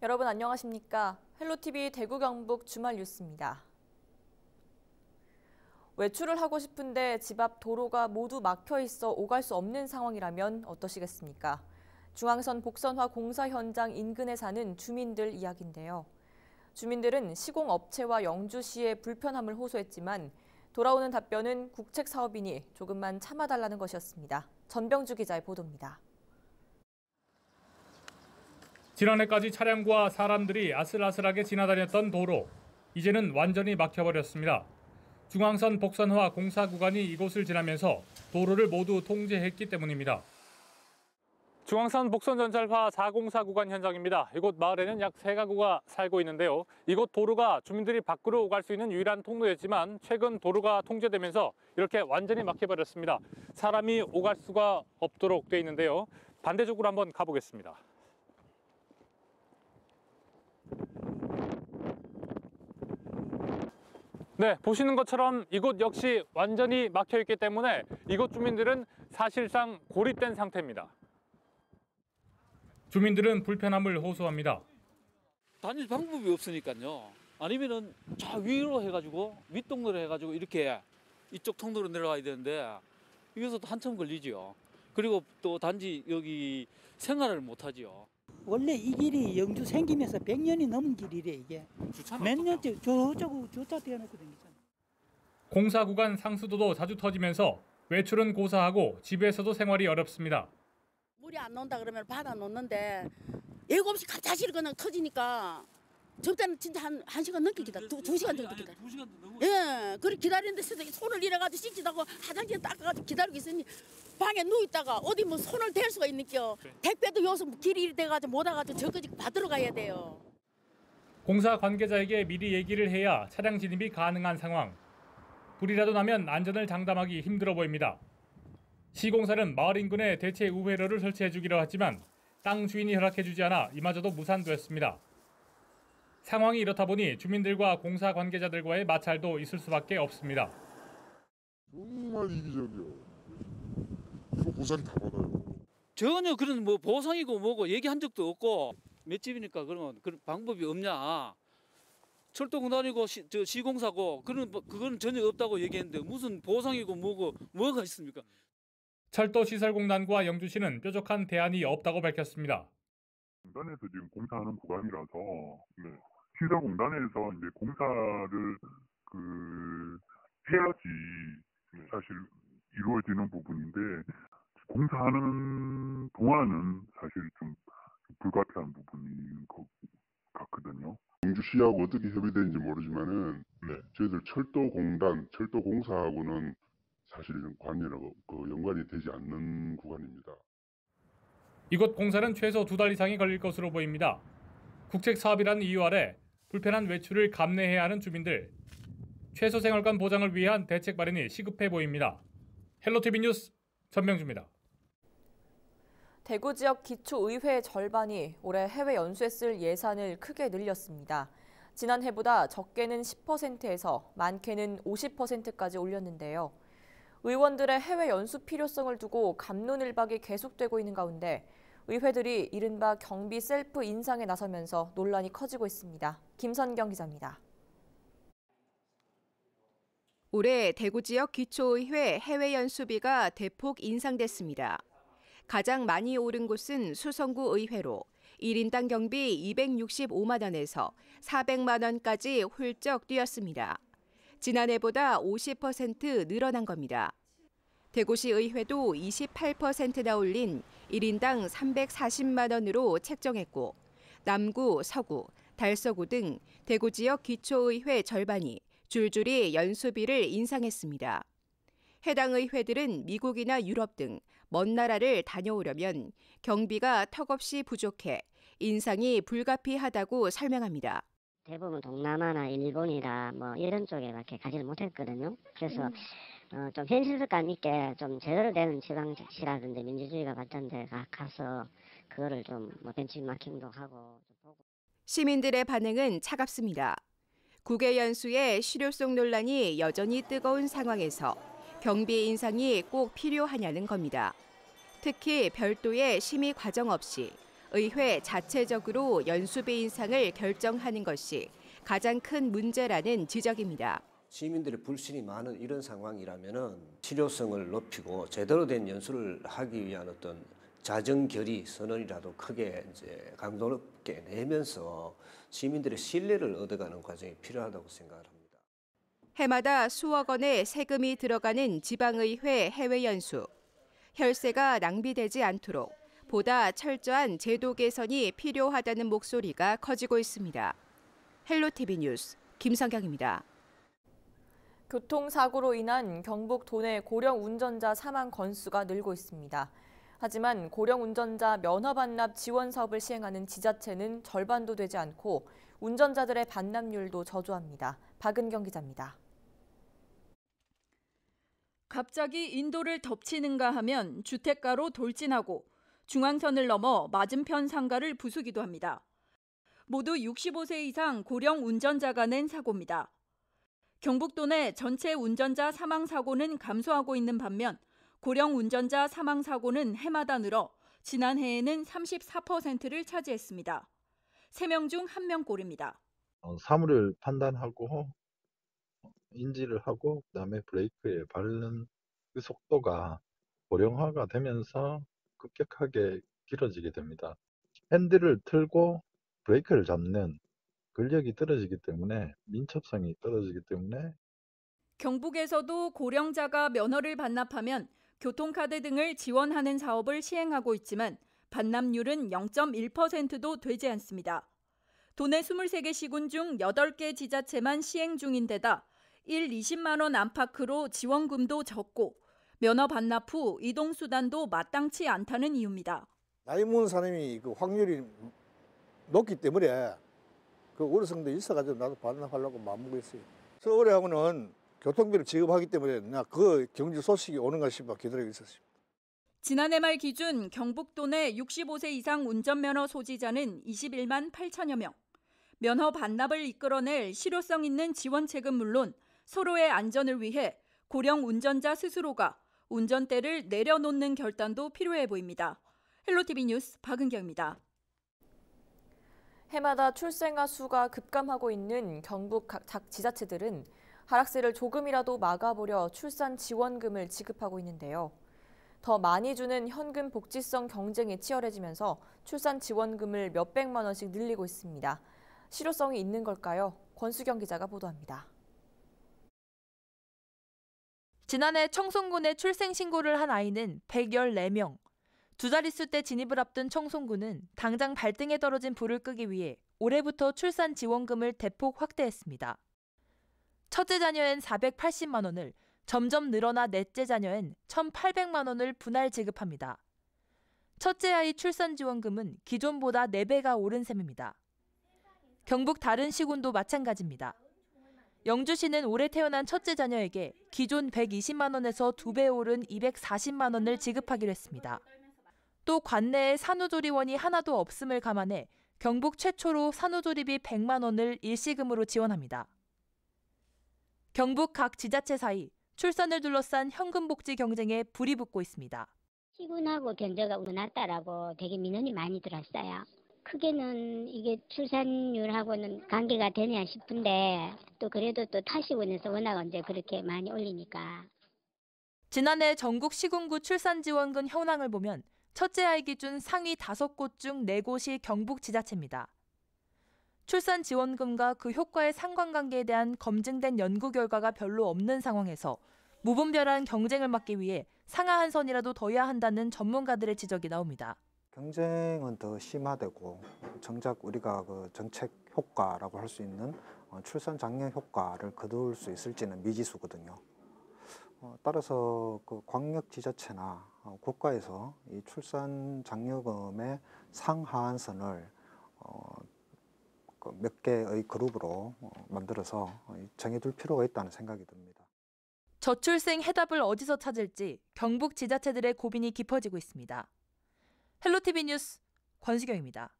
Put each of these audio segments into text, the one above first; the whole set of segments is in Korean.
여러분 안녕하십니까? 헬로티비 대구 경북 주말 뉴스입니다. 외출을 하고 싶은데 집 앞 도로가 모두 막혀 있어 오갈 수 없는 상황이라면 어떠시겠습니까? 중앙선 복선화 공사 현장 인근에 사는 주민들 이야기인데요. 주민들은 시공업체와 영주시에 불편함을 호소했지만 돌아오는 답변은 국책 사업이니 조금만 참아달라는 것이었습니다. 전병주 기자의 보도입니다. 지난해까지 차량과 사람들이 아슬아슬하게 지나다녔던 도로, 이제는 완전히 막혀버렸습니다. 중앙선 복선화 공사 구간이 이곳을 지나면서 도로를 모두 통제했기 때문입니다. 중앙선 복선전철화 404 구간 현장입니다. 이곳 마을에는 약 3가구가 살고 있는데요. 이곳 도로가 주민들이 밖으로 오갈 수 있는 유일한 통로였지만 최근 도로가 통제되면서 이렇게 완전히 막혀버렸습니다. 사람이 오갈 수가 없도록 돼 있는데요. 반대쪽으로 한번 가보겠습니다. 네, 보시는 것처럼 이곳 역시 완전히 막혀 있기 때문에 이곳 주민들은 사실상 고립된 상태입니다. 주민들은 불편함을 호소합니다. 다닐 방법이 없으니까요. 아니면은 저 위로 해가지고 윗동로로 해가지고 이렇게 이쪽 통로로 내려가야 되는데 여기서도 한참 걸리죠. 그리고 또 단지 여기 생활을 못하지요. 원래 이 길이 영주 생기면서 100년이 넘은 길이래 이게. 몇 년째 저쪽으로 주차 떼어놓고 다니잖아. 공사 구간 상수도도 자주 터지면서 외출은 고사하고 집에서도 생활이 어렵습니다. 물이 안 나온다 그러면 받아 놓는데 예고 없이 갑자기 그냥 터지니까 저때는 진짜 한 시간 넘게 기다려. 2시간 정도 기다려. 2시간 넘어. 예, 그렇게 기다리는데 손을 이래가지고 씻지다고 화장실 닦아가지고 기다리고 있으니 방에 누워있다가 어디 뭐 손을 댈 수가 있는겨. 택배도 여기서 길이 이리 돼가지고 못 와가지고 저까지 받으러 가야 돼요. 공사 관계자에게 미리 얘기를 해야 차량 진입이 가능한 상황. 불이라도 나면 안전을 장담하기 힘들어 보입니다. 시공사는 마을 인근에 대체 우회로를 설치해주기로 했지만 땅 주인이 허락해주지 않아 이마저도 무산됐습니다. 상황이 이렇다 보니 주민들과 공사 관계자들과의 마찰도 있을 수밖에 없습니다. 정말 이기적이요. 이거 보상 다 받아요. 전혀 그런 뭐 보상이고 뭐고 얘기한 적도 없고 맷집이니까 그러면 그런 방법이 없냐. 철도공단이고 시공사고 그건 전혀 없다고 얘기했는데 무슨 보상이고 뭐가 있습니까? 철도시설공단과 영주시는 뾰족한 대안이 없다고 밝혔습니다. 공단에서 지금 공사하는 구간이라서 시설공단에서 이제 공사를 해야지 사실 이루어지는 부분인데 공사하는 동안은 사실 좀 불가피한 부분인 것 같거든요. 영주시하고 어떻게 협의되는지 모르지만은 저희들 철도공단, 철도공사하고는 사실은 연관이 되지 않는 구간입니다. 이곳 공사는 최소 2달 이상이 걸릴 것으로 보입니다. 국책 사업이라는 이유 아래 불편한 외출을 감내해야 하는 주민들. 최소 생활권 보장을 위한 대책 마련이 시급해 보입니다. 헬로티비 뉴스 전명주입니다. 대구 지역 기초의회 절반이 올해 해외 연수에 쓸 예산을 크게 늘렸습니다. 지난해보다 적게는 10%에서 많게는 50%까지 올렸는데요. 의원들의 해외 연수 필요성을 두고 갑론을박이 계속되고 있는 가운데 의회들이 이른바 경비 셀프 인상에 나서면서 논란이 커지고 있습니다. 김선경 기자입니다. 올해 대구 지역 기초의회 해외 연수비가 대폭 인상됐습니다. 가장 많이 오른 곳은 수성구 의회로 1인당 경비 265만 원에서 400만 원까지 훌쩍 뛰었습니다. 지난해보다 50% 늘어난 겁니다. 대구시 의회도 28%나 올린 1인당 340만 원으로 책정했고 남구, 서구, 달서구 등 대구 지역 기초의회 절반이 줄줄이 연수비를 인상했습니다. 해당 의회들은 미국이나 유럽 등 먼 나라를 다녀오려면 경비가 턱없이 부족해 인상이 불가피하다고 설명합니다. 대부분 동남아나 일본이나 뭐 이런 쪽에밖에 가지를 못했거든요. 그래서 좀 현실감 있게 좀 제대로 되는 지방시라든지 민주주의가 발전돼 가서 그거를 좀 뭐 벤치마킹도 하고 좀 보고. 시민들의 반응은 차갑습니다. 국외 연수의 실효성 논란이 여전히 뜨거운 상황에서 경비 인상이 꼭 필요하냐는 겁니다. 특히 별도의 심의 과정 없이 의회 자체적으로 연수비 인상을 결정하는 것이 가장 큰 문제라는 지적입니다. 시민들의 불신이 많은 이런 상황이라면은 실효성을 높이고 제대로 된 연수를 하기 위한 어떤 자정결의 선언이라도 크게 이제 강도 높게 내면서 시민들의 신뢰를 얻어가는 과정이 필요하다고 생각을 합니다. 해마다 수억 원의 세금이 들어가는 지방의회 해외 연수. 혈세가 낭비되지 않도록 보다 철저한 제도 개선이 필요하다는 목소리가 커지고 있습니다. 헬로티비 뉴스 김성경입니다. 교통사고로 인한 경북 도내 고령 운전자 사망 건수가 늘고 있습니다. 하지만 고령 운전자 면허 반납 지원 사업을 시행하는 지자체는 절반도 되지 않고 운전자들의 반납률도 저조합니다. 박은경 기자입니다. 갑자기 인도를 덮치는가 하면 주택가로 돌진하고 중앙선을 넘어 맞은편 상가를 부수기도 합니다. 모두 65세 이상 고령 운전자가 낸 사고입니다. 경북도 내 전체 운전자 사망 사고는 감소하고 있는 반면 고령 운전자 사망 사고는 해마다 늘어 지난해에는 34%를 차지했습니다. 3명 중 1명꼴입니다. 사물을 판단하고 인지를 하고 그다음에 브레이크에 밟는 그 속도가 고령화가 되면서 급격하게 길어지게 됩니다. 핸들을 틀고 브레이크를 잡는 근력이 떨어지기 때문에 민첩성이 떨어지기 때문에 경북에서도 고령자가 면허를 반납하면 교통카드 등을 지원하는 사업을 시행하고 있지만 반납률은 0.1%도 되지 않습니다. 도내 23개 시군 중 8개 지자체만 시행 중인 데다 20만 원 안팎으로 지원금도 적고 면허 반납 후 이동수단도 마땅치 않다는 이유입니다. 나이 먹은 사람이 그 확률이 높기 때문에 그 우려성도 있어가지고 나도 반납하려고 마음먹고 있어요. 서울하고는 교통비를 지급하기 때문에 나 그 경제 소식이 오는가 싶어 기다리고 있었습니다. 지난해 말 기준 경북도 내 65세 이상 운전면허 소지자는 21만 8천여 명. 면허 반납을 이끌어낼 실효성 있는 지원책은 물론 서로의 안전을 위해 고령 운전자 스스로가 운전대를 내려놓는 결단도 필요해 보입니다. 헬로티비 뉴스 박은경입니다. 해마다 출생아 수가 급감하고 있는 경북 각 지자체들은 하락세를 조금이라도 막아보려 출산 지원금을 지급하고 있는데요. 더 많이 주는 현금 복지성 경쟁이 치열해지면서 출산 지원금을 몇백만 원씩 늘리고 있습니다. 실효성이 있는 걸까요? 권수경 기자가 보도합니다. 지난해 청송군에 출생 신고를 한 아이는 114명. 두 자릿수 때 진입을 앞둔 청송군은 당장 발등에 떨어진 불을 끄기 위해 올해부터 출산 지원금을 대폭 확대했습니다. 첫째 자녀엔 480만 원을, 점점 늘어나 넷째 자녀엔 1,800만 원을 분할 지급합니다. 첫째 아이 출산 지원금은 기존보다 4배가 오른 셈입니다. 경북 다른 시군도 마찬가지입니다. 영주시는 올해 태어난 첫째 자녀에게 기존 120만 원에서 2배 오른 240만 원을 지급하기로 했습니다. 또 관내에 산후조리원이 하나도 없음을 감안해 경북 최초로 산후조리비 100만 원을 일시금으로 지원합니다. 경북 각 지자체 사이 출산을 둘러싼 현금 복지 경쟁에 불이 붙고 있습니다. 시군하고 견적가 낮다라고 되게 민원이 많이 들었어요. 크게는 이게 출산율하고는 관계가 되냐 싶은데 또 그래도 또 타시군에서 워낙 이제 그렇게 많이 올리니까. 지난해 전국 시군구 출산지원금 현황을 보면 첫째 아이 기준 상위 5곳 중 4곳이 경북 지자체입니다. 출산지원금과 그 효과의 상관관계에 대한 검증된 연구 결과가 별로 없는 상황에서 무분별한 경쟁을 막기 위해 상하 한 선이라도 둬야 한다는 전문가들의 지적이 나옵니다. 경쟁은 더 심화되고 정작 우리가 그 정책 효과라고 할 수 있는 출산 장려 효과를 거둘 수 있을지는 미지수거든요. 따라서 그 광역 지자체나 국가에서 이 출산 장려금의 상하한선을 몇 개의 그룹으로 만들어서 정해둘 필요가 있다는 생각이 듭니다. 저출생 해답을 어디서 찾을지 경북 지자체들의 고민이 깊어지고 있습니다. 헬로티비 뉴스 권수경입니다.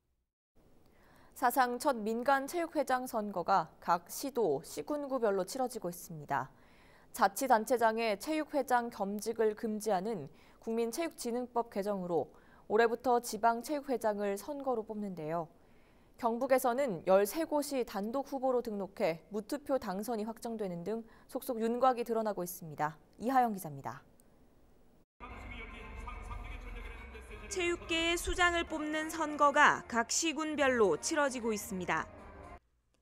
사상 첫 민간체육회장 선거가 각 시도, 시군구별로 치러지고 있습니다. 자치단체장의 체육회장 겸직을 금지하는 국민체육진흥법 개정으로 올해부터 지방체육회장을 선거로 뽑는데요. 경북에서는 13곳이 단독 후보로 등록해 무투표 당선이 확정되는 등 속속 윤곽이 드러나고 있습니다. 이하영 기자입니다. 체육계의 수장을 뽑는 선거가 각 시군별로 치러지고 있습니다.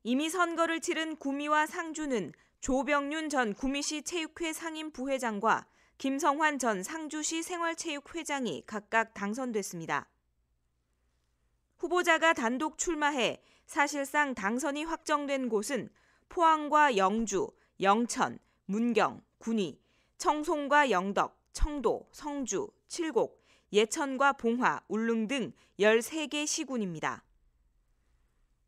이미 선거를 치른 구미와 상주는 조병윤 전 구미시 체육회 상임 부회장과 김성환 전 상주시 생활체육회장이 각각 당선됐습니다. 후보자가 단독 출마해 사실상 당선이 확정된 곳은 포항과 영주, 영천, 문경, 군위, 청송과 영덕, 청도, 성주, 칠곡, 예천과 봉화, 울릉 등 13개 시군입니다.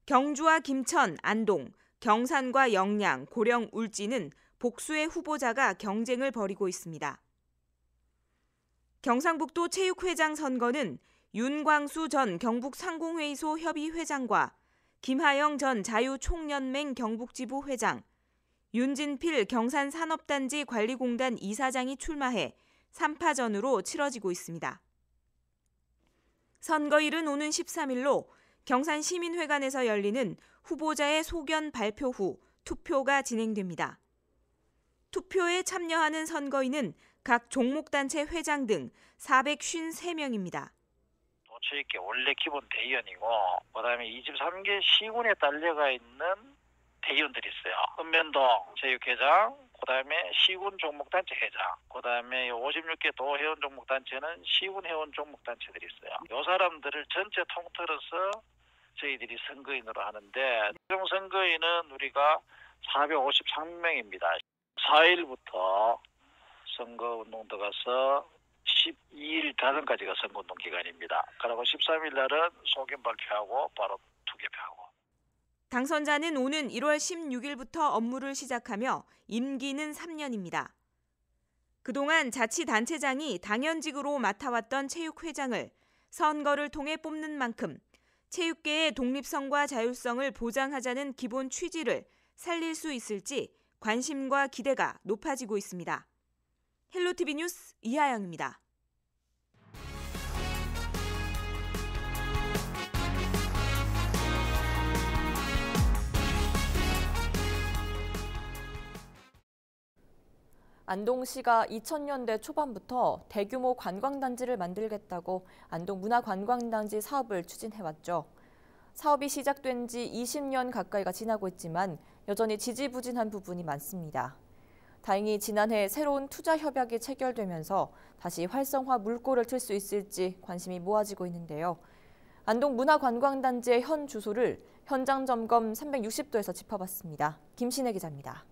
경주와 김천, 안동, 경산과 영양, 고령, 울진은 복수의 후보자가 경쟁을 벌이고 있습니다. 경상북도 체육회장 선거는 윤광수 전 경북상공회의소 협의회장과 김하영 전 자유총연맹 경북지부 회장, 윤진필 경산산업단지 관리공단 이사장이 출마해 3파전으로 치러지고 있습니다. 선거일은 오는 13일로 경산시민회관에서 열리는 후보자의 소견 발표 후 투표가 진행됩니다. 투표에 참여하는 선거인은 각 종목단체 회장 등 453명입니다. 체육회 원래 기본 대의원이고 그다음에 23개 시군에 딸려가 있는 대의원들이 있어요. 읍면동 체육회장, 그다음에 시군 종목단체 회장, 그다음에 56개 도회원 종목단체는 시군 회원 종목단체들이 있어요. 이 사람들을 전체 통틀어서 저희들이 선거인으로 하는데 최종 선거인은 우리가 453명입니다. 4일부터 선거운동 들어가서 12일 자정까지가 선거운동 기간입니다. 그리고 13일 날은 소견 발표하고 바로 투개표하고. 당선자는 오는 1월 16일부터 업무를 시작하며 임기는 3년입니다. 그동안 자치단체장이 당연직으로 맡아왔던 체육회장을 선거를 통해 뽑는 만큼 체육계의 독립성과 자율성을 보장하자는 기본 취지를 살릴 수 있을지 관심과 기대가 높아지고 있습니다. 헬로티비 뉴스 이하영입니다. 안동시가 2000년대 초반부터 대규모 관광단지를 만들겠다고 안동문화관광단지 사업을 추진해왔죠. 사업이 시작된 지 20년 가까이가 지나고 있지만 여전히 지지부진한 부분이 많습니다. 다행히 지난해 새로운 투자 협약이 체결되면서 다시 활성화 물꼬를 틀 수 있을지 관심이 모아지고 있는데요. 안동문화관광단지의 현 주소를 현장 점검 360도에서 짚어봤습니다. 김신혜 기자입니다.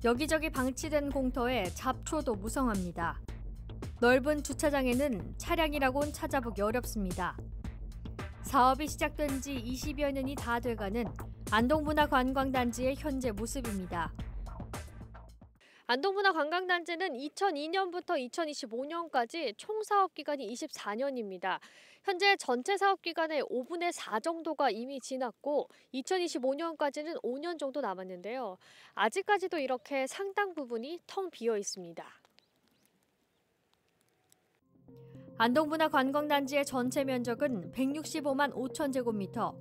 여기저기 방치된 공터에 잡초도 무성합니다. 넓은 주차장에는 차량이라곤 찾아보기 어렵습니다. 사업이 시작된 지 20여 년이 다 돼가는 안동문화관광단지의 현재 모습입니다. 안동문화관광단지는 2002년부터 2025년까지 총 사업 기간이 24년입니다. 현재 전체 사업 기간의 5분의 4 정도가 이미 지났고 2025년까지는 5년 정도 남았는데요. 아직까지도 이렇게 상당 부분이 텅 비어 있습니다. 안동문화관광단지의 전체 면적은 165만 5천 제곱미터.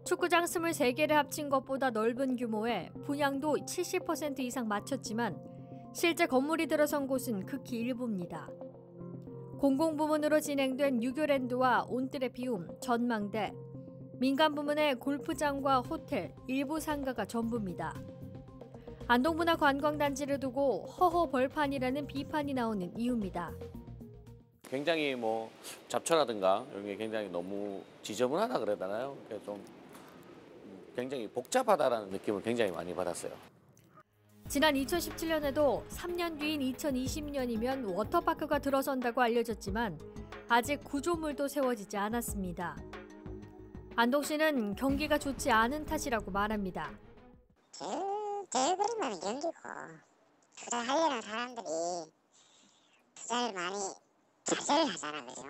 축구장 23개를 합친 것보다 넓은 규모에 분양도 70% 이상 마쳤지만 실제 건물이 들어선 곳은 극히 일부입니다. 공공부문으로 진행된 유교랜드와 온뜰의 비움, 전망대, 민간부문의 골프장과 호텔, 일부 상가가 전부입니다. 안동문화관광단지를 두고 허허 벌판이라는 비판이 나오는 이유입니다. 굉장히 잡초라든가 이런 게 굉장히 너무 지저분하다 그래야 되나요? 좀 굉장히 복잡하다라는 느낌을 굉장히 많이 받았어요. 지난 2017년에도 3년 뒤인 2020년이면 워터파크가 들어선다고 알려졌지만 아직 구조물도 세워지지 않았습니다. 안동시는 경기가 좋지 않은 탓이라고 말합니다. 제일 그림은 경기고 투자하려는 사람들이 투자를 많이 자제를 하잖아, 그죠?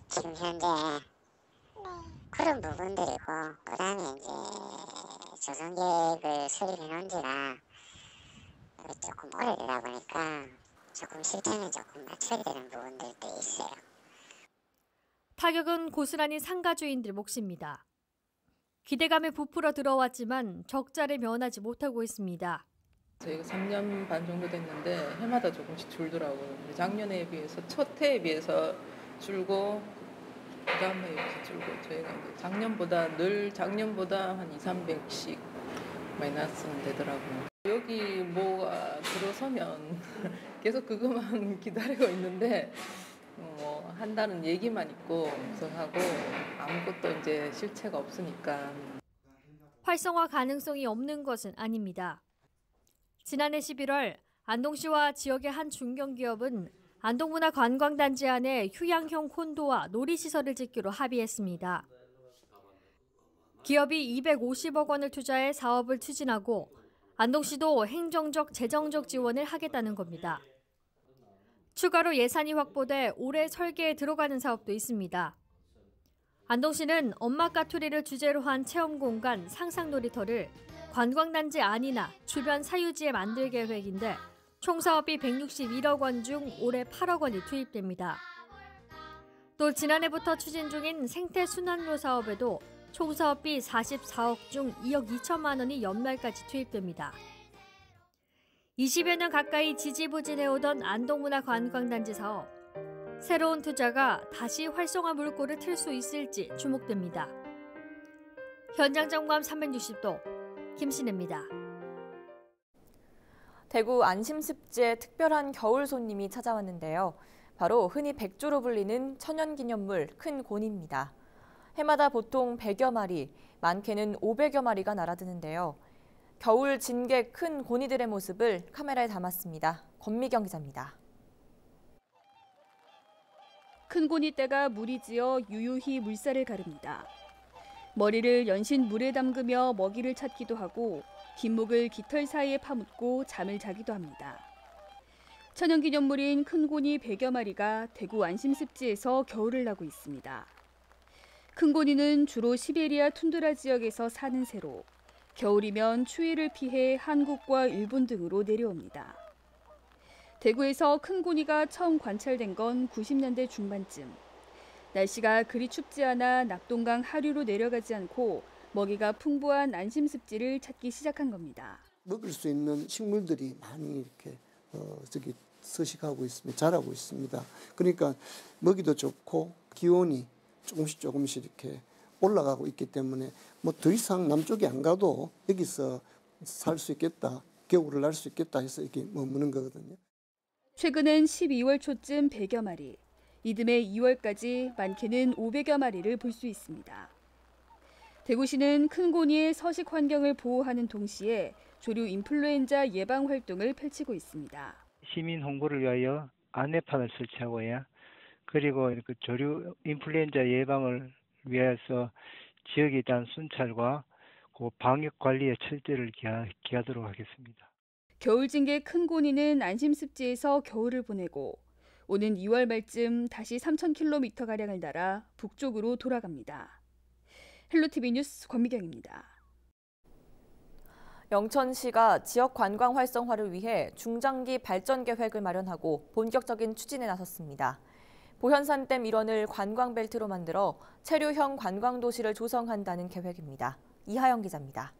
지금 현재 그런 부분들이고, 그 다음에 이제 조성 계획을 수립해 놓은 지가 조금 오래되다 보니까 조금 실행에 조금 맞춰야 되는 부분들도 있어요. 타격은 고스란히 상가주인들 몫입니다. 기대감에 부풀어 들어왔지만 적자를 면하지 못하고 있습니다. 저희가 3년 반 정도 됐는데 해마다 조금씩 줄더라고요. 작년에 비해서 첫 해에 비해서 줄고 그다음에 이렇게 줄고 저희가 이제 작년보다 한 200~300씩 마이너스는 되더라고요. 여기 뭐가 들어서면 계속 그것만 기다리고 있는데 한다는 얘기만 있고 하고 아무것도 이제 실체가 없으니까. 활성화 가능성이 없는 것은 아닙니다. 지난해 11월 안동시와 지역의 한 중견기업은 안동문화관광단지 안에 휴양형 콘도와 놀이시설을 짓기로 합의했습니다. 기업이 250억 원을 투자해 사업을 추진하고 안동시도 행정적, 재정적 지원을 하겠다는 겁니다. 추가로 예산이 확보돼 올해 설계에 들어가는 사업도 있습니다. 안동시는 엄마 까투리를 주제로 한 체험공간 상상놀이터를 관광단지 안이나 주변 사유지에 만들 계획인데 총 사업이 161억 원 중 올해 8억 원이 투입됩니다. 또 지난해부터 추진 중인 생태순환로 사업에도 총 사업비 44억 중 2억 2천만 원이 연말까지 투입됩니다. 20여 년 가까이 지지부진해오던 안동문화관광단지 사업. 새로운 투자가 다시 활성화 물꼬를 틀 수 있을지 주목됩니다. 현장 점검 360도 김신혜입니다. 대구 안심습지에 특별한 겨울 손님이 찾아왔는데요. 바로 흔히 백조로 불리는 천연기념물 큰 곤입니다. 해마다 보통 100여 마리, 많게는 500여 마리가 날아드는데요. 겨울 진객 큰 곤이들의 모습을 카메라에 담았습니다. 권미경 기자입니다. 큰 곤이떼가 물이 지어 유유히 물살을 가릅니다. 머리를 연신 물에 담그며 먹이를 찾기도 하고 긴 목을 깃털 사이에 파묻고 잠을 자기도 합니다. 천연기념물인 큰 곤이 100여 마리가 대구 안심습지에서 겨울을 나고 있습니다. 큰 곤이는 주로 시베리아 툰드라 지역에서 사는 새로 겨울이면 추위를 피해 한국과 일본 등으로 내려옵니다. 대구에서 큰 곤이가 처음 관찰된 건 90년대 중반쯤. 날씨가 그리 춥지 않아 낙동강 하류로 내려가지 않고 먹이가 풍부한 안심습지를 찾기 시작한 겁니다. 먹을 수 있는 식물들이 많이 이렇게 서식하고 있습니다. 자라고 있습니다. 그러니까 먹이도 좋고 기온이 조금씩 이렇게 올라가고 있기 때문에 뭐 더 이상 남쪽에 안 가도 여기서 살 수 있겠다, 겨울을 날 수 있겠다 해서 이렇게 머무는 거거든요. 최근엔 12월 초쯤 100여 마리, 이듬해 2월까지 많게는 500여 마리를 볼 수 있습니다. 대구시는 큰 곤이의 서식 환경을 보호하는 동시에 조류 인플루엔자 예방 활동을 펼치고 있습니다. 시민 홍보를 위하여 안내판을 설치하고요. 그리고 조류 인플루엔자 예방을 위해서 지역에 대한 순찰과 방역 관리에 철저를 기하도록 하겠습니다. 겨울 진객 큰 곤이는 안심습지에서 겨울을 보내고 오는 2월 말쯤 다시 3,000km가량을 날아 북쪽으로 돌아갑니다. 헬로티비 뉴스 권미경입니다. 영천시가 지역 관광 활성화를 위해 중장기 발전 계획을 마련하고 본격적인 추진에 나섰습니다. 보현산댐 일원을 관광벨트로 만들어 체류형 관광도시를 조성한다는 계획입니다. 이하영 기자입니다.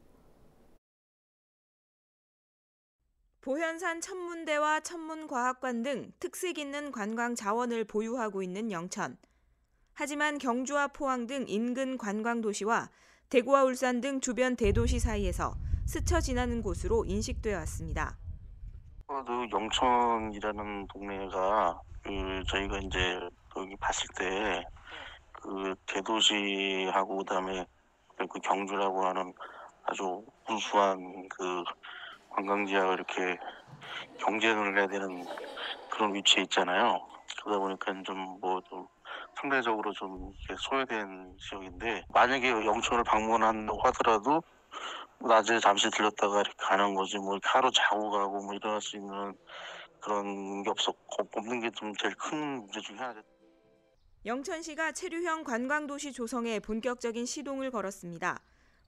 보현산 천문대와 천문과학관 등 특색 있는 관광 자원을 보유하고 있는 영천. 하지만 경주와 포항 등 인근 관광도시와 대구와 울산 등 주변 대도시 사이에서 스쳐 지나는 곳으로 인식되어 왔습니다. 영천이라는 동네가 저희가 이제 여기 봤을 때 대도시하고 그다음에 경주라고 하는 아주 우수한 관광지하고 이렇게 경쟁을 해야 되는 그런 위치에 있잖아요. 그러다 보니까 좀 상대적으로 좀 소외된 지역인데 만약에 영천을 방문한다고 하더라도 낮에 잠시 들렸다가 이렇게 가는 거지 이렇게 하루 자고 가고 일어날 수 있는 그런 게 없는 게 좀 제일 큰 문제 중에 하나죠. 영천시가 체류형 관광도시 조성에 본격적인 시동을 걸었습니다.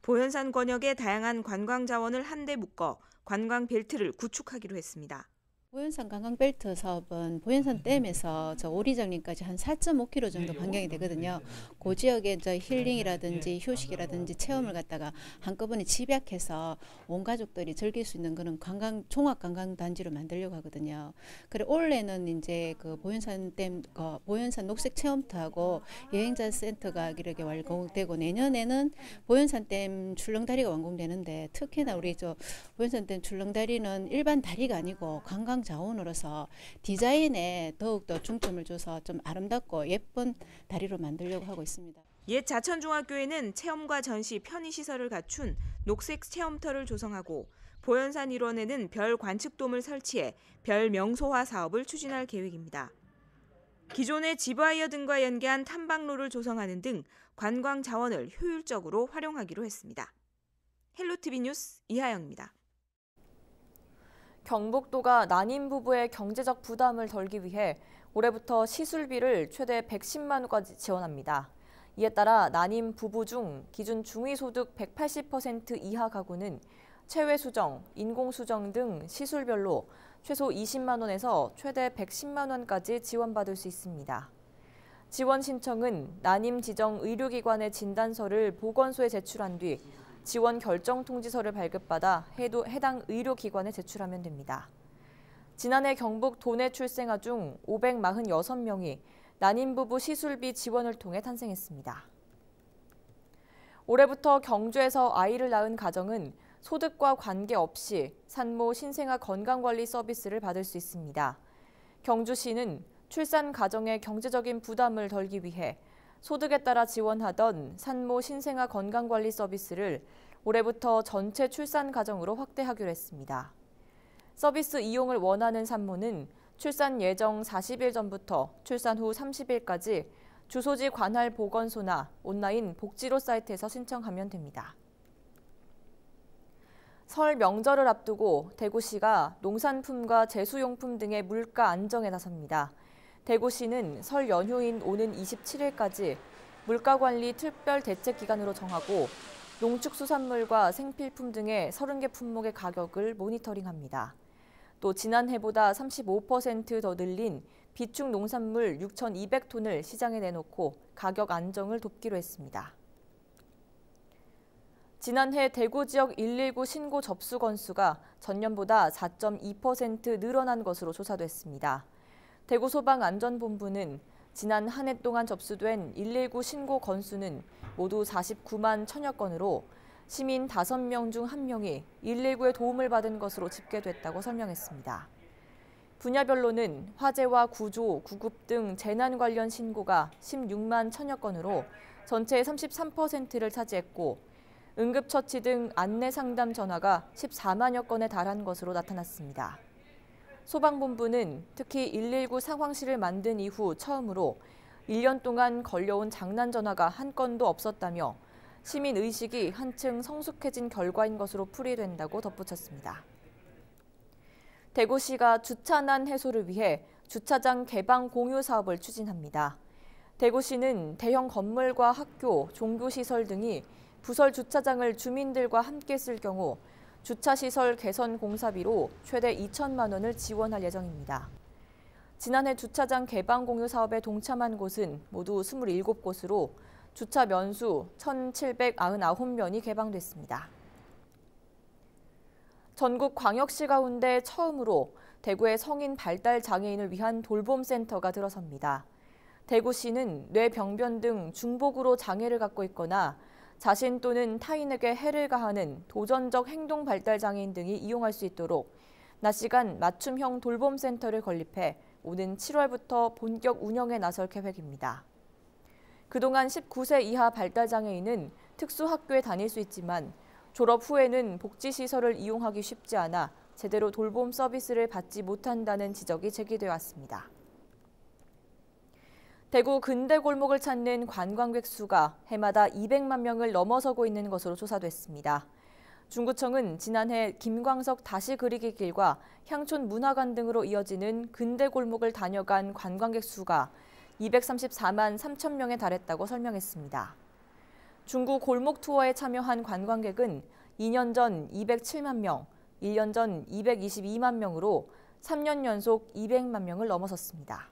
보현산 권역의 다양한 관광 자원을 한데 묶어 관광 벨트를 구축하기로 했습니다. 보현산 관광벨트 사업은 보현산 댐에서 저 오리정리까지 한 4.5km 정도 반경이 되거든요. 그 지역에 저 힐링이라든지 휴식이라든지 체험을 갖다가 한꺼번에 집약해서 온 가족들이 즐길 수 있는 그런 종합 관광 단지로 만들려고 하거든요. 그래 올해는 이제 그 보현산 댐, 보현산 녹색 체험터하고 여행자 센터가 이렇게 완공되고 내년에는 보현산 댐 출렁다리가 완공되는데 특히나 우리 저 보현산 댐 출렁다리는 일반 다리가 아니고 관광 자원으로서 디자인에 더욱더 중점을 줘서 좀 아름답고 예쁜 다리로 만들려고 하고 있습니다. 옛 자천중학교에는 체험과 전시 편의시설을 갖춘 녹색 체험터를 조성하고 보현산 일원에는 별 관측돔을 설치해 별 명소화 사업을 추진할 계획입니다. 기존의 지바이어 등과 연계한 탐방로를 조성하는 등 관광 자원을 효율적으로 활용하기로 했습니다. 헬로티비 뉴스 이하영입니다. 경북도가 난임 부부의 경제적 부담을 덜기 위해 올해부터 시술비를 최대 110만 원까지 지원합니다. 이에 따라 난임 부부 중 기준 중위소득 180% 이하 가구는 체외수정, 인공수정 등 시술별로 최소 20만 원에서 최대 110만 원까지 지원받을 수 있습니다. 지원 신청은 난임 지정 의료기관의 진단서를 보건소에 제출한 뒤 지원 결정 통지서를 발급받아 해당 의료기관에 제출하면 됩니다. 지난해 경북 도내 출생아 중 546명이 난임 부부 시술비 지원을 통해 탄생했습니다. 올해부터 경주에서 아이를 낳은 가정은 소득과 관계없이 산모 신생아 건강관리 서비스를 받을 수 있습니다. 경주시는 출산 가정의 경제적인 부담을 덜기 위해 소득에 따라 지원하던 산모 신생아 건강관리 서비스를 올해부터 전체 출산 가정으로 확대하기로 했습니다. 서비스 이용을 원하는 산모는 출산 예정 40일 전부터 출산 후 30일까지 주소지 관할 보건소나 온라인 복지로 사이트에서 신청하면 됩니다. 설 명절을 앞두고 대구시가 농산품과 제수용품 등의 물가 안정에 나섭니다. 대구시는 설 연휴인 오는 27일까지 물가관리 특별대책기간으로 정하고 농축수산물과 생필품 등의 30개 품목의 가격을 모니터링합니다. 또 지난해보다 35% 더 늘린 비축 농산물 6,200톤을 시장에 내놓고 가격 안정을 돕기로 했습니다. 지난해 대구 지역 119 신고 접수 건수가 전년보다 4.2% 늘어난 것으로 조사됐습니다. 대구소방안전본부는 지난 한 해 동안 접수된 119 신고 건수는 모두 49만 1000여 건으로 시민 5명 중 1명이 119에 도움을 받은 것으로 집계됐다고 설명했습니다. 분야별로는 화재와 구조, 구급 등 재난 관련 신고가 16만 1000여 건으로 전체의 33%를 차지했고 응급처치 등 안내상담 전화가 14만여 건에 달한 것으로 나타났습니다. 소방본부는 특히 119 상황실을 만든 이후 처음으로 1년 동안 걸려온 장난 전화가 한 건도 없었다며 시민 의식이 한층 성숙해진 결과인 것으로 풀이된다고 덧붙였습니다. 대구시가 주차난 해소를 위해 주차장 개방 공유 사업을 추진합니다. 대구시는 대형 건물과 학교, 종교시설 등이 부설 주차장을 주민들과 함께 쓸 경우 주차시설 개선 공사비로 최대 2천만 원을 지원할 예정입니다. 지난해 주차장 개방 공유 사업에 동참한 곳은 모두 27곳으로 주차 면수 1,799면이 개방됐습니다. 전국 광역시 가운데 처음으로 대구의 성인 발달 장애인을 위한 돌봄센터가 들어섭니다. 대구시는 뇌병변 등 중복으로 장애를 갖고 있거나 자신 또는 타인에게 해를 가하는 도전적 행동 발달 장애인 등이 이용할 수 있도록 낮 시간 맞춤형 돌봄센터를 건립해 오는 7월부터 본격 운영에 나설 계획입니다. 그동안 19세 이하 발달 장애인은 특수학교에 다닐 수 있지만 졸업 후에는 복지시설을 이용하기 쉽지 않아 제대로 돌봄 서비스를 받지 못한다는 지적이 제기되어 왔습니다. 대구 근대 골목을 찾는 관광객 수가 해마다 200만 명을 넘어서고 있는 것으로 조사됐습니다. 중구청은 지난해 김광석 다시 그리기 길과 향촌 문화관 등으로 이어지는 근대 골목을 다녀간 관광객 수가 234만 3천 명에 달했다고 설명했습니다. 중구 골목 투어에 참여한 관광객은 2년 전 207만 명, 1년 전 222만 명으로 3년 연속 200만 명을 넘어섰습니다.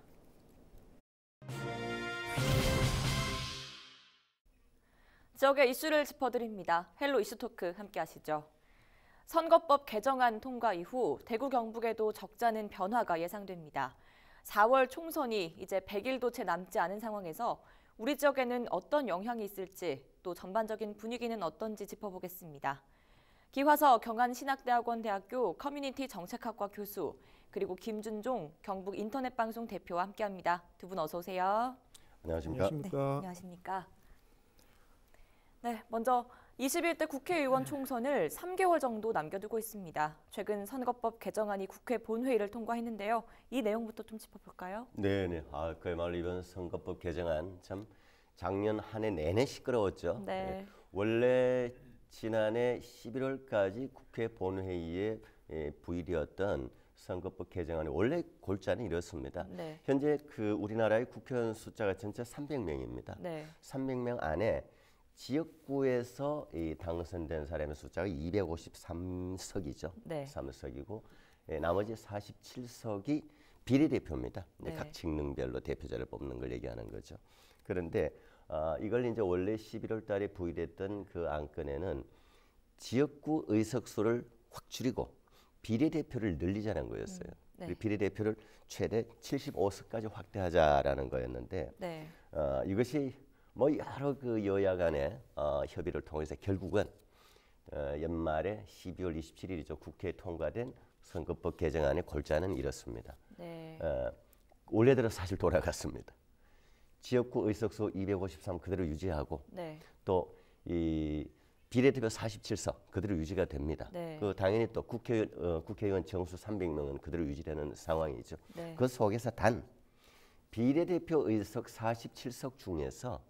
지역의 이슈를 짚어드립니다. 헬로 이슈토크 함께 하시죠. 선거법 개정안 통과 이후 대구 경북에도 적잖은 변화가 예상됩니다. 4월 총선이 이제 100일도 채 남지 않은 상황에서 우리 지역에는 어떤 영향이 있을지 또 전반적인 분위기는 어떤지 짚어보겠습니다. 기화서 경안신학대학원대학교 커뮤니티 정책학과 교수 그리고 김준종 경북 인터넷방송 대표와 함께합니다. 두 분 어서 오세요. 안녕하십니까? 네, 안녕하십니까? 네, 먼저 21대 국회의원 총선을 3개월 정도 남겨두고 있습니다. 최근 선거법 개정안이 국회 본회의를 통과했는데요. 이 내용부터 좀 짚어볼까요? 네네. 그야말로 이번 선거법 개정안 참 작년 한 해 내내 시끄러웠죠. 네. 원래 지난해 11월까지 국회 본회의에 부의되었던 선거법 개정안이 원래 골자는 이렇습니다. 네. 현재 우리나라의 국회의원 숫자가 전체 300명입니다. 네. 300명 안에 지역구에서 당선된 사람의 숫자가 253석이죠. 네. 3석이고 나머지 47석이 비례대표입니다. 네. 각 직능별로 대표자를 뽑는 걸 얘기하는 거죠. 그런데 이걸 이제 원래 11월 달에 부의됐던 그 안건에는 지역구 의석수를 확 줄이고 비례대표를 늘리자는 거였어요. 네. 비례대표를 최대 75석까지 확대하자라는 거였는데 네. 이것이 뭐 여러 여야 간의 협의를 통해서 결국은 연말에 12월 27일이죠. 국회에 통과된 선거법 개정안의 골자는 이렇습니다. 네. 원래대로 사실 돌아갔습니다. 지역구 의석수 253 그대로 유지하고 네. 또 이 비례대표 47석 그대로 유지가 됩니다. 네. 당연히 또 국회의원 정수 300명은 그대로 유지되는 상황이죠. 네. 그 속에서 단 비례대표 의석 47석 중에서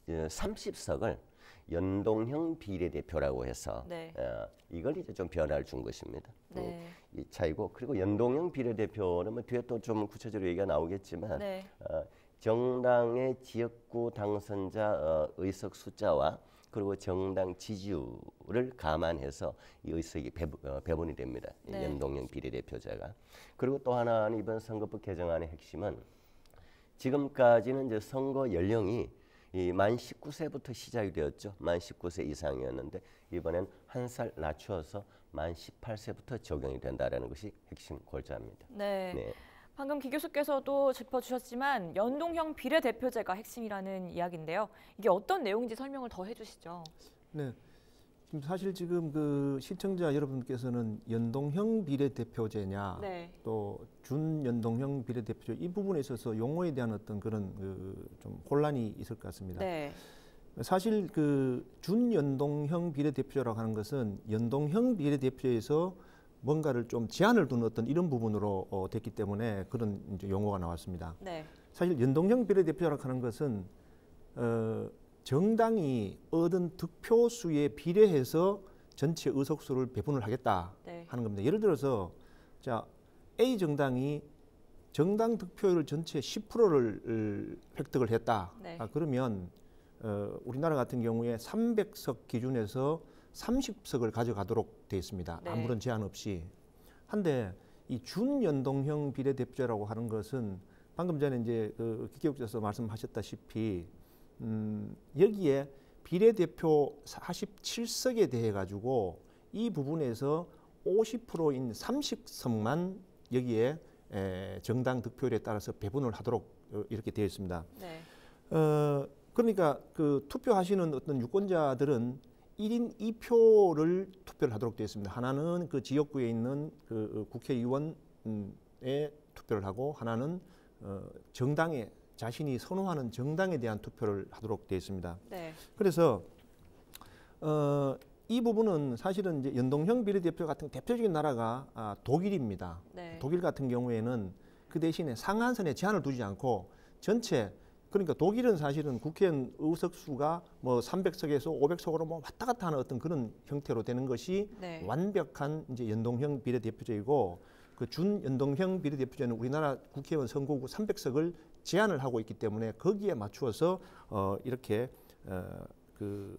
30석을 연동형 비례대표라고 해서 네. 이걸 이제 좀 변화를 준 것입니다. 네. 이 차이고 그리고 연동형 비례대표는 뭐 뒤에 또 좀 구체적으로 얘기가 나오겠지만 네. 정당의 지역구 당선자 의석 숫자와 그리고 정당 지지율을 감안해서 이 의석이 배분이 됩니다. 네. 연동형 비례대표자가. 그리고 또 하나는 이번 선거법 개정안의 핵심은 지금까지는 이제 선거 연령이 만 19세부터 시작이 되었죠. 만 19세 이상이었는데 이번엔 한 살 낮추어서 만 18세부터 적용이 된다는 것이 핵심 골자입니다. 네. 네. 방금 기 교수께서도 짚어주셨지만 연동형 비례대표제가 핵심이라는 이야기인데요. 이게 어떤 내용인지 설명을 더 해주시죠. 네. 사실 지금 시청자 여러분께서는 연동형 비례대표제냐, 네. 또 준연동형 비례대표제 이 부분에 있어서 용어에 대한 어떤 그런 좀 혼란이 있을 것 같습니다. 네. 사실 준연동형 비례대표제라고 하는 것은 연동형 비례대표에서 뭔가를 좀 제한을 두는 어떤 이런 부분으로 됐기 때문에 그런 이제 용어가 나왔습니다. 네. 사실 연동형 비례대표라고 하는 것은 정당이 얻은 득표수에 비례해서 전체 의석수를 배분을 하겠다 네. 하는 겁니다. 예를 들어서 자 A 정당이 정당 득표율 전체 10%를 획득을 했다. 네. 그러면 우리나라 같은 경우에 300석 기준에서 30석을 가져가도록 되어 있습니다. 네. 아무런 제한 없이. 한데 이 준연동형 비례대표제라고 하는 것은 방금 전에 이제 기계국에서 말씀하셨다시피 여기에 비례대표 47석에 대해 가지고 이 부분에서 50%인 30석만 여기에 정당 득표율에 따라서 배분을 하도록 이렇게 되어 있습니다. 네. 그러니까 투표하시는 어떤 유권자들은 1인 2표를 투표를 하도록 되어 있습니다. 하나는 그 지역구에 있는 국회의원에 투표를 하고 하나는 정당에 자신이 선호하는 정당에 대한 투표를 하도록 되어 있습니다. 네. 그래서 이 부분은 사실은 이제 연동형 비례대표 같은 대표적인 나라가 독일입니다. 네. 독일 같은 경우에는 그 대신에 상한선에 제한을 두지 않고 전체 그러니까 독일은 사실은 국회의원 의석수가 뭐 300석에서 500석으로 뭐 왔다 갔다 하는 어떤 그런 형태로 되는 것이 네. 완벽한 이제 연동형 비례대표제이고 그 준연동형 비례대표제는 우리나라 국회의원 선거구 300석을 제한을 하고 있기 때문에 거기에 맞추어서 이렇게 그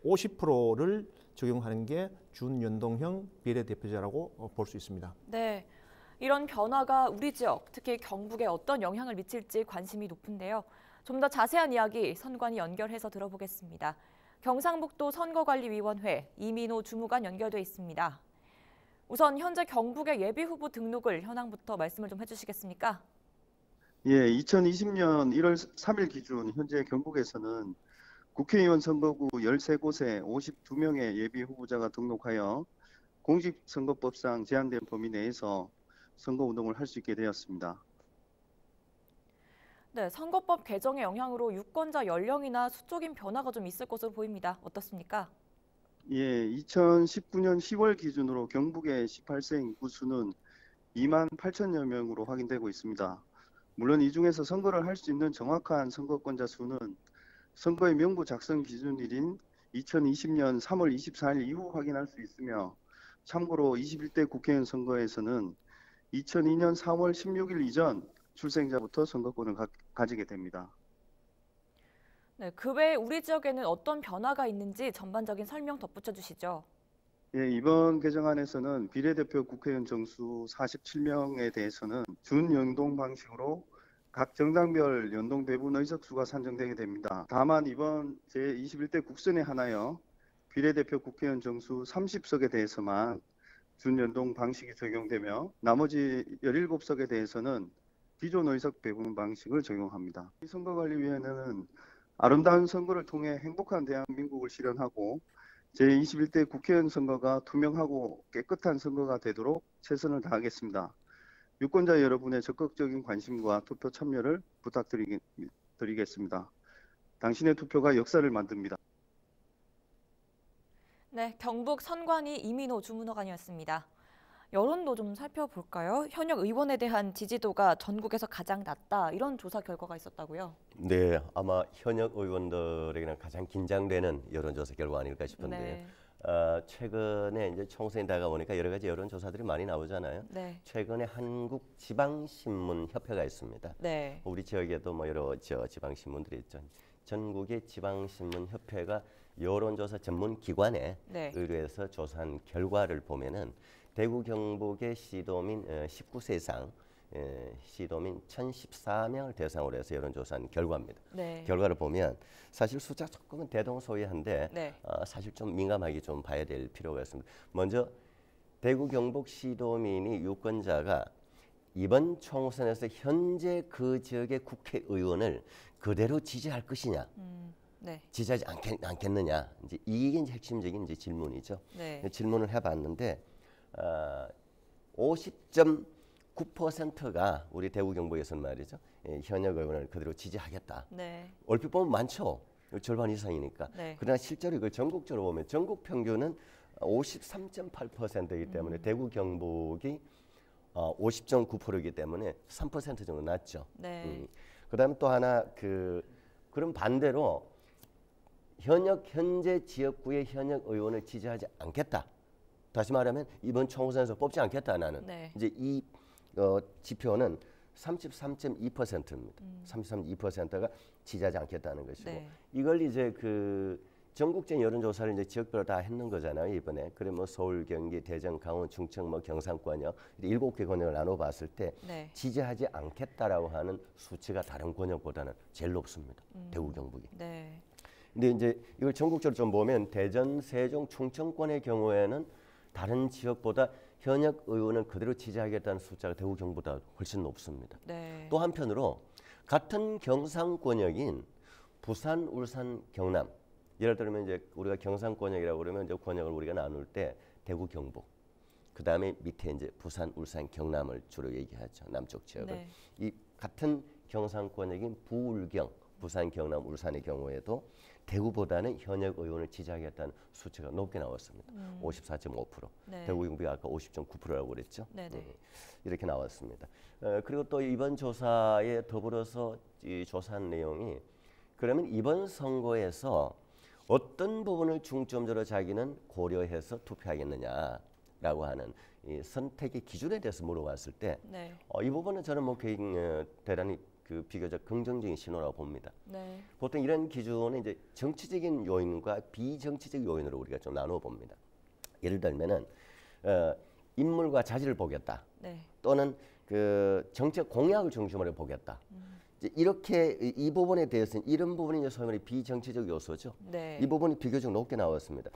50%를 적용하는 게 준연동형 비례대표제라고 볼 수 있습니다. 네, 이런 변화가 우리 지역, 특히 경북에 어떤 영향을 미칠지 관심이 높은데요. 좀 더 자세한 이야기 선관위 연결해서 들어보겠습니다. 경상북도 선거관리위원회 이민호 주무관 연결돼 있습니다. 우선 현재 경북의 예비후보 등록을 현황부터 말씀을 좀 해주시겠습니까? 예, 2020년 1월 3일 기준 현재 경북에서는 국회의원 선거구 13곳에 52명의 예비후보자가 등록하여 공직선거법상 제한된 범위 내에서 선거운동을 할 수 있게 되었습니다. 네, 선거법 개정의 영향으로 유권자 연령이나 수적인 변화가 좀 있을 것으로 보입니다. 어떻습니까? 예, 2019년 10월 기준으로 경북의 18세 인구 수는 2만 8천여 명으로 확인되고 있습니다. 물론 이 중에서 선거를 할 수 있는 정확한 선거권자 수는 선거의 명부 작성 기준일인 2020년 3월 24일 이후 확인할 수 있으며 참고로 21대 국회의원 선거에서는 2002년 3월 16일 이전 출생자부터 선거권을 가지게 됩니다. 네, 그 외에 우리 지역에는 어떤 변화가 있는지 전반적인 설명 덧붙여 주시죠. 예, 이번 개정안에서는 비례대표 국회의원 정수 47명에 대해서는 준연동 방식으로 각 정당별 연동 배분 의석수가 산정되게 됩니다. 다만 이번 제21대 국선에 한하여 비례대표 국회의원 정수 30석에 대해서만 준연동 방식이 적용되며 나머지 17석에 대해서는 기존 의석 배분 방식을 적용합니다. 선거관리위원회는 아름다운 선거를 통해 행복한 대한민국을 실현하고 제21대 국회의원 선거가 투명하고 깨끗한 선거가 되도록 최선을 다하겠습니다. 유권자 여러분의 적극적인 관심과 투표 참여를 부탁드리겠습니다. 당신의 투표가 역사를 만듭니다. 네, 경북 선관위 이민호 주무관이었습니다. 여론도 좀 살펴볼까요? 현역 의원에 대한 지지도가 전국에서 가장 낮다, 이런 조사 결과가 있었다고요? 네, 아마 현역 의원들에게는 가장 긴장되는 여론조사 결과 아닐까 싶은데요. 네. 최근에 이제 총선이 다가오니까 여러 가지 여론조사들이 많이 나오잖아요. 네. 최근에 한국지방신문협회가 있습니다. 네. 우리 지역에도 뭐 여러 지방신문들이 있죠. 전국의 지방신문협회가 여론조사 전문 기관에 네. 의뢰해서 조사한 결과를 보면은 대구 경북의 시도민 19세 이상 시도민 1,014명을 대상으로 해서 여론조사한 결과입니다. 네. 결과를 보면 사실 숫자 조금은 대동소이한데 네. 사실 좀 민감하게 좀 봐야 될 필요가 있습니다. 먼저 대구 경북 시도민이 유권자가 이번 총선에서 현재 그 지역의 국회의원을 그대로 지지할 것이냐, 네. 지지하지 않겠느냐, 이제 이게 이제 핵심적인 이제 질문이죠. 네. 질문을 해봤는데 50.9%가 우리 대구 경북에서는 말이죠, 현역 의원을 그대로 지지하겠다. 네. 얼핏 보면 많죠. 절반 이상이니까. 네. 그러나 실제로 이걸 전국적으로 보면 전국 평균은 53.8%이기 때문에 대구 경북이 50.9%이기 때문에 3% 정도 낮죠. 네. 그다음에 또 하나 그럼 반대로 현재 지역구의 현역 의원을 지지하지 않겠다. 다시 말하면 이번 총선에서 뽑지 않겠다 나는. 네. 이제 이 지표는 33.2%입니다. 33.2%가 지지하지 않겠다는 것이고, 네. 이걸 이제 전국적인 여론조사를 이제 지역별로 다 했는 거잖아요 이번에. 그래 뭐 서울, 경기, 대전, 강원, 충청, 뭐 경상권역 7개 권역을 나눠봤을 때 네. 지지하지 않겠다라고 하는 수치가 다른 권역보다는 제일 높습니다. 대구 경북이. 네. 근데 이제 이걸 전국적으로 좀 보면 대전, 세종, 충청권의 경우에는 다른 지역보다 현역 의원을 그대로 지지하겠다는 숫자가 대구 경북보다 훨씬 높습니다. 네. 또 한편으로 같은 경상권역인 부산, 울산, 경남, 예를 들면 이제 우리가 경상권역이라고 그러면 이제 권역을 우리가 나눌 때 대구, 경북, 그 다음에 밑에 이제 부산, 울산, 경남을 주로 얘기하죠. 남쪽 지역을. 네. 이 같은 경상권역인 부울경, 부산, 경남, 울산의 경우에도 대구보다는 현역 의원을 지지하겠다는 수치가 높게 나왔습니다. 54.5%. 네. 대구 경북이 아까 50.9%라고 그랬죠. 네네. 이렇게 나왔습니다. 그리고 또 이번 조사에 더불어서 이 조사한 내용이, 그러면 이번 선거에서 어떤 부분을 중점적으로 자기는 고려해서 투표하겠느냐라고 하는 이 선택의 기준에 대해서 물어봤을 때, 네. 이 부분은 저는 뭐 대단히 그 비교적 긍정적인 신호라고 봅니다. 네. 보통 이런 기준은 이제 정치적인 요인과 비정치적 요인으로 우리가 좀 나누어 봅니다. 예를 들면은 인물과 자질을 보겠다. 네. 또는 그 정책 공약을 중심으로 보겠다. 이제 이렇게 이 부분에 대해서는 이런 부분이 이제 소위 말해 비정치적 요소죠. 네. 이 부분이 비교적 높게 나왔습니다.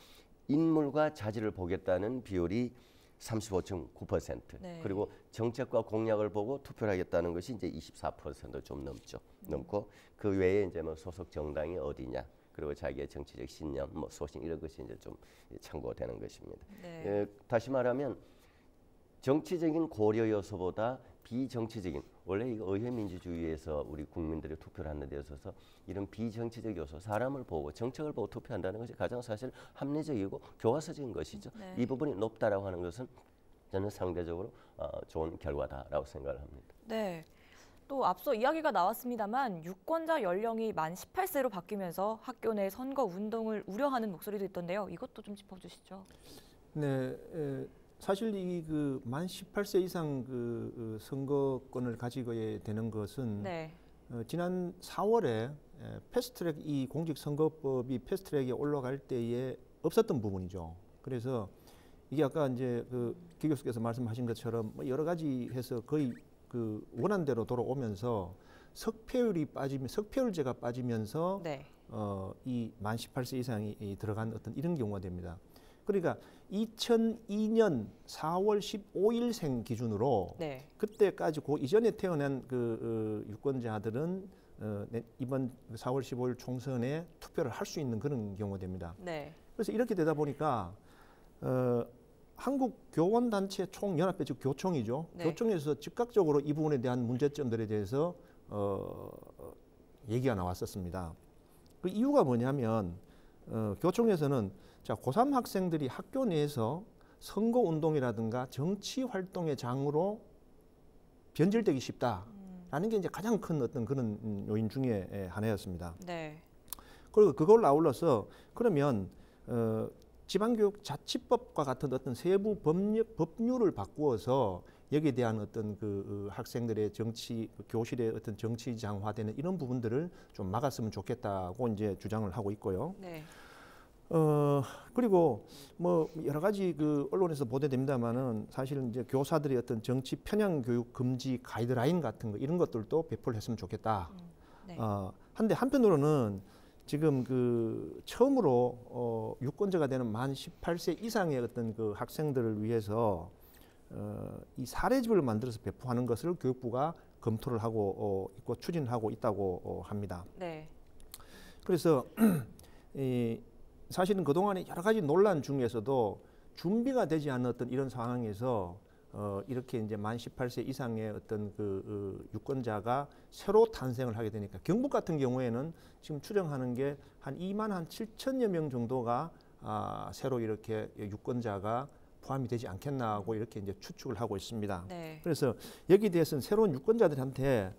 인물과 자질을 보겠다는 비율이 35.9%. 네. 그리고 정책과 공약을 보고 투표를 하겠다는 것이 이제 24% 좀 넘죠. 넘고 그 외에 이제 뭐 소속 정당이 어디냐, 그리고 자기의 정치적 신념, 뭐 소신 이런 것이 이제 좀 참고되는 것입니다. 네. 다시 말하면 정치적인 고려 요소보다 비정치적인, 원래 이거 의회 민주주의에서 우리 국민들이 투표를 하는 데 있어서 이런 비정치적 요소, 사람을 보고 정책을 보고 투표한다는 것이 가장 사실 합리적이고 교과서적인 것이죠. 네. 이 부분이 높다라고 하는 것은 저는 상대적으로 좋은 결과다라고 생각을 합니다. 네. 또 앞서 이야기가 나왔습니다만 유권자 연령이 만 18세로 바뀌면서 학교 내 선거 운동을 우려하는 목소리도 있던데요. 이것도 좀 짚어주시죠. 네, 사실 이 그 만 18세 이상 그 선거권을 가지고 되는 것은 네. 지난 4월에 패스트트랙 이 공직선거법이 패스트트랙에 올라갈 때에 없었던 부분이죠. 그래서 이게 아까 이제 그 기 교수께서 말씀하신 것처럼 뭐 여러 가지 해서 거의 그 원안대로 돌아오면서 석패율제가 빠지면서 네. 이 만 18세 이상이 들어간 어떤 이런 경우가 됩니다. 그러니까 2002년 4월 15일생 기준으로 네. 그때까지 그 이전에 태어난 그 유권자들은 이번 4월 15일 총선에 투표를 할 수 있는 그런 경우가 됩니다. 네. 그래서 이렇게 되다 보니까 한국 교원단체 총연합회 즉 교총이죠. 네. 교총에서 즉각적으로 이 부분에 대한 문제점들에 대해서 얘기가 나왔었습니다. 그 이유가 뭐냐면 교총에서는 자, 고3 학생들이 학교 내에서 선거운동이라든가 정치활동의 장으로 변질되기 쉽다라는 게 이제 가장 큰 어떤 그런 요인 중에 하나였습니다. 네. 그리고 그걸 아울러서 그러면 지방교육자치법과 같은 어떤 세부 법률을 바꾸어서 여기에 대한 어떤 그 학생들의 교실의 어떤 정치장화되는 이런 부분들을 좀 막았으면 좋겠다고 이제 주장을 하고 있고요. 네. 그리고 뭐 여러 가지 그 언론에서 보도됩니다만은 사실 이제 교사들의 어떤 정치 편향 교육 금지 가이드라인 같은 거 이런 것들도 배포를 했으면 좋겠다. 네. 한데 한편으로는 지금 그 처음으로 유권자가 되는 만 18세 이상의 어떤 그 학생들을 위해서 이 사례집을 만들어서 배포하는 것을 교육부가 검토를 하고 있고 추진하고 있다고 합니다. 네. 그래서 사실은 그동안에 여러 가지 논란 중에서도 준비가 되지 않았던 이런 상황에서 이렇게 이제 만 18세 이상의 어떤 그 유권자가 새로 탄생을 하게 되니까 경북 같은 경우에는 지금 추정하는 게 한 2만 한 7천여 명 정도가 새로 이렇게 유권자가 포함이 되지 않겠나 하고 이렇게 이제 추측을 하고 있습니다. 네. 그래서 여기에 대해서는 새로운 유권자들한테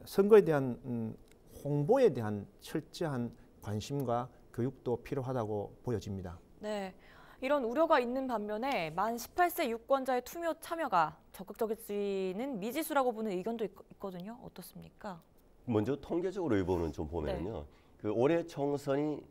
선거에 대한 홍보에 대한 철저한 관심과 교육도 필요하다고 보여집니다. 네. 이런 우려가 있는 반면에 만 18세 유권자의 투표 참여가 적극적일지는 미지수라고 보는 의견도 있거든요. 어떻습니까? 먼저 통계적으로 이 부분은 좀 보면요. 네. 그 올해 총선이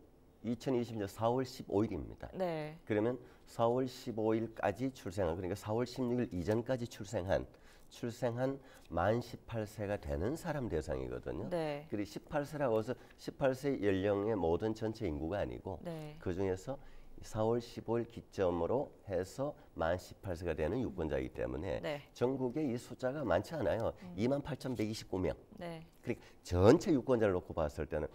2020년 4월 15일입니다. 네. 그러면 4월 15일까지 출생한, 그러니까 4월 16일 이전까지 출생한 만 18세가 되는 사람 대상이거든요. 네. 그리고 18세라고 해서 18세 연령의 모든 전체 인구가 아니고 네. 그중에서 4월 15일 기점으로 해서 만 18세가 되는 유권자이기 때문에 네. 전국에 이 숫자가 많지 않아요. 28,129명. 네. 그러니까 전체 유권자를 놓고 봤을 때는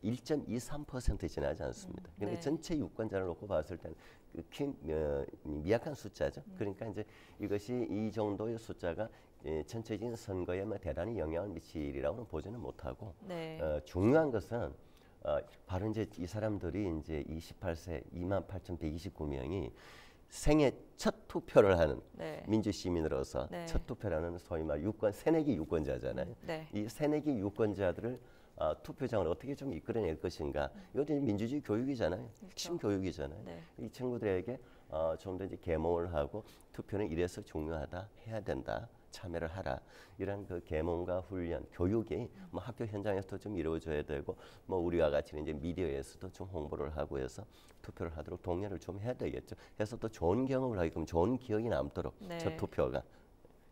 1.23% 지나지 않습니다. 그러니까 네. 전체 유권자를 놓고 봤을 때는 미약한 숫자죠. 그러니까 이제 이것이 이 정도의 숫자가 전체적인 선거에 대단히 영향을 미치리라고는 보지는 못하고 네. 중요한 것은 바로 이제 이 사람들이 이제 28세 28,129명이 생애 첫 투표를 하는 네. 민주 시민으로서 네. 첫 투표를 하는 소위 말 새내기 유권자잖아요. 네. 이 새내기 유권자들을 투표장을 어떻게 좀 이끌어낼 것인가. 이것도 민주주의 교육이잖아요. 핵심 교육이잖아요. 네. 이 친구들에게 좀 더 이제 계몽을 하고 투표는 이래서 중요하다, 해야 된다. 참여를 하라. 이런 그 계몽과 훈련, 교육이 뭐 학교 현장에서도 좀 이루어져야 되고 뭐 우리와 같이 이제 미디어에서도 좀 홍보를 하고 해서 투표를 하도록 독려를 좀 해야 되겠죠. 해서 또 좋은 경험을 하게끔 좋은 기억이 남도록 네. 첫 투표가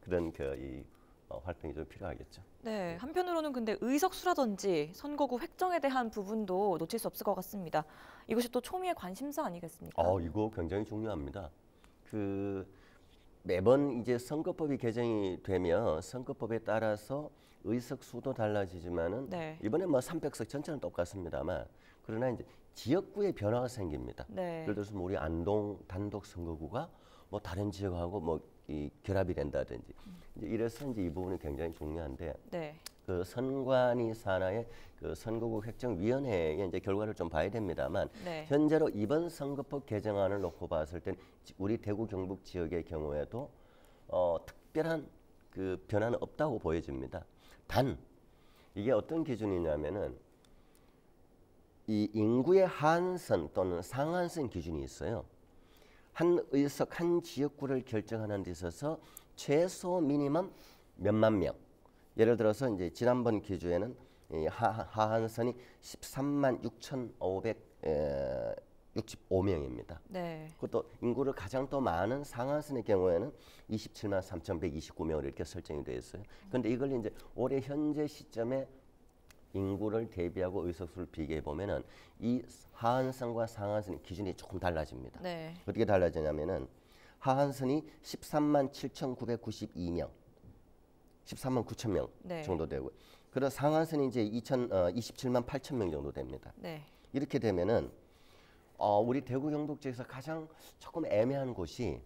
그런 그 활동이 좀 필요하겠죠. 네, 한편으로는 근데 의석수라든지 선거구 획정에 대한 부분도 놓칠 수 없을 것 같습니다. 이것이 또 초미의 관심사 아니겠습니까? 이거 굉장히 중요합니다. 그 매번 이제 선거법이 개정이 되면 선거법에 따라서 의석수도 달라지지만은 네. 이번에 뭐 300석 전체는 똑같습니다만 그러나 이제 지역구의 변화가 생깁니다. 네. 예를 들어서 뭐 우리 안동 단독 선거구가 뭐 다른 지역하고 뭐 이 결합이 된다든지 이제 이래서 이제 이 부분이 굉장히 중요한데 네. 그 선관위 산하의 그 선거구 획정위원회의 이제 결과를 좀 봐야 됩니다만 네. 현재로 이번 선거법 개정안을 놓고 봤을 때 우리 대구 경북 지역의 경우에도 특별한 그 변화는 없다고 보여집니다. 단 이게 어떤 기준이냐면은 이 인구의 하한선 또는 상한선 기준이 있어요. 한 의석 한 지역구를 결정하는 데 있어서 최소 미니멈 몇만 명. 예를 들어서 이제 지난번 기준에는 하한선이 13만 6,565명입니다. 네. 그것도 인구를 가장 또 많은 상한선의 경우에는 27만 3,129명으로 이렇게 설정이 되어 있어요. 그런데 이걸 이제 올해 현재 시점에 인구를 대비하고 의석수를 비교해 보면은 이 하한선과 상한선의 기준이 조금 달라집니다. 네. 어떻게 달라지냐면은 하한선이 13만 7,992명, 13만 9천 명 네. 정도 되고, 그리고 상한선이 이제 27만 8천 명 정도 됩니다. 네. 이렇게 되면은 우리 대구 경북 지역에서 가장 조금 애매한 곳이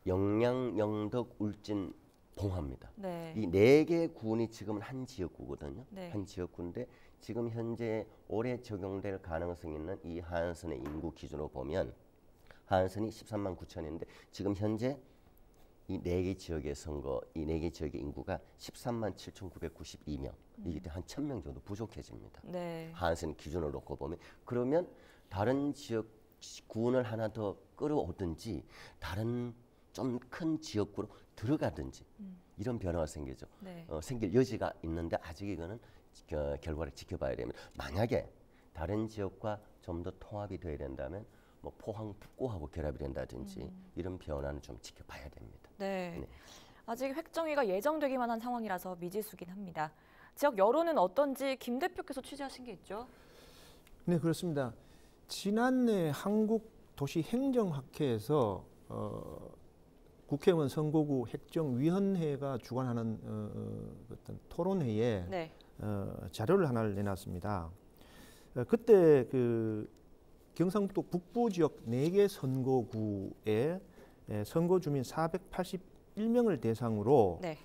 영양, 영덕, 울진, 봉화입니다. 네. 이 네 개 군이 지금은 한 지역구거든요. 네. 한 지역구인데 지금 현재 올해 적용될 가능성이 있는 이 하한선의 인구 기준으로 보면 하한선이 13만 9천인데 지금 현재 이 네 개 지역의 선거, 이 네 개 지역의 인구가 13만 7,992명. 이게 한 1,000명 정도 부족해집니다. 네. 하한선 기준을 놓고 보면 그러면 다른 지역 군을 하나 더 끌어오든지 다른 좀 큰 지역구로 들어가든지 이런 변화가 생기죠. 네. 생길 여지가 있는데 아직 이거는 결과를 지켜봐야 됩니다. 만약에 다른 지역과 좀 더 통합이 돼야 된다면 뭐 포항 북구하고 결합이 된다든지 이런 변화는 좀 지켜봐야 됩니다. 네. 네. 아직 획정위가 예정되기만 한 상황이라서 미지수긴 합니다. 지역 여론은 어떤지 김 대표께서 취재하신 게 있죠? 네, 그렇습니다. 지난해 한국도시행정학회에서 국회의원 선거구 획정위원회가 주관하는 어떤 토론회에 네. 자료를 하나를 내놨습니다. 그때 그 경상북도 북부 지역 4개 선거구에 선거 주민 481명을 대상으로 네.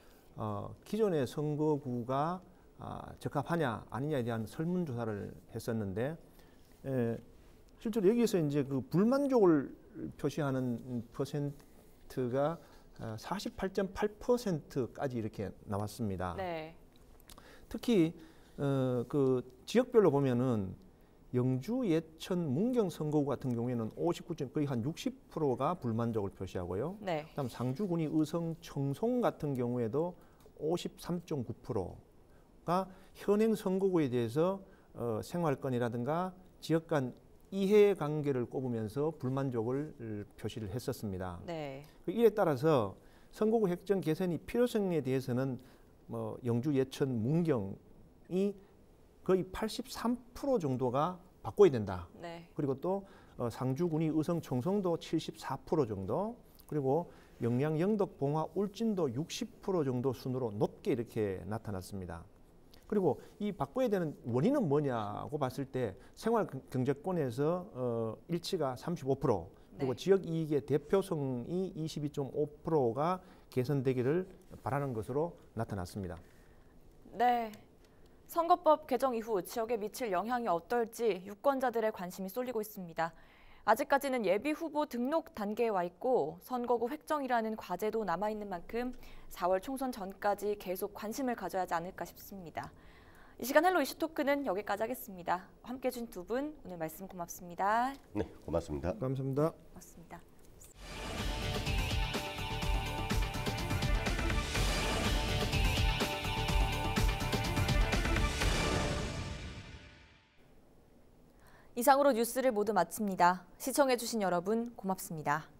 기존의 선거구가 적합하냐 아니냐에 대한 설문조사를 했었는데 실제로 여기에서 이제 그 불만족을 표시하는 퍼센트가 48.8%까지 이렇게 나왔습니다. 네. 특히 그 지역별로 보면은 영주, 예천, 문경 선거구 같은 경우에는 59점, 거의 한 60%가 불만족을 표시하고요. 네. 그다음 상주, 군위, 의성, 청송 같은 경우에도 53.9%가 현행 선거구에 대해서 생활권이라든가 지역 간 이해관계를 꼽으면서 불만족을 표시를 했었습니다. 네. 이에 따라서 선거구 획정 개선이 필요성에 대해서는 뭐 영주, 예천, 문경이 거의 83% 정도가 바꿔야 된다. 네. 그리고 또 상주, 군위, 의성, 청송도 74% 정도, 그리고 영양, 영덕, 봉화, 울진도 60% 정도 순으로 높게 이렇게 나타났습니다. 그리고 이 바꿔야 되는 원인은 뭐냐고 봤을 때 생활 경제권에서 일치가 35%, 그리고 네. 지역 이익의 대표성이 22.5%가 개선되기를 바라는 것으로 나타났습니다. 네. 선거법 개정 이후 지역에 미칠 영향이 어떨지 유권자들의 관심이 쏠리고 있습니다. 아직까지는 예비 후보 등록 단계에 와 있고 선거구 획정이라는 과제도 남아있는 만큼 4월 총선 전까지 계속 관심을 가져야 하지 않을까 싶습니다. 이 시간 헬로 이슈토크는 여기까지 하겠습니다. 함께해 주신 두 분 오늘 말씀 고맙습니다. 네, 고맙습니다. 감사합니다. 고맙습니다. 이상으로 뉴스를 모두 마칩니다. 시청해주신 여러분 고맙습니다.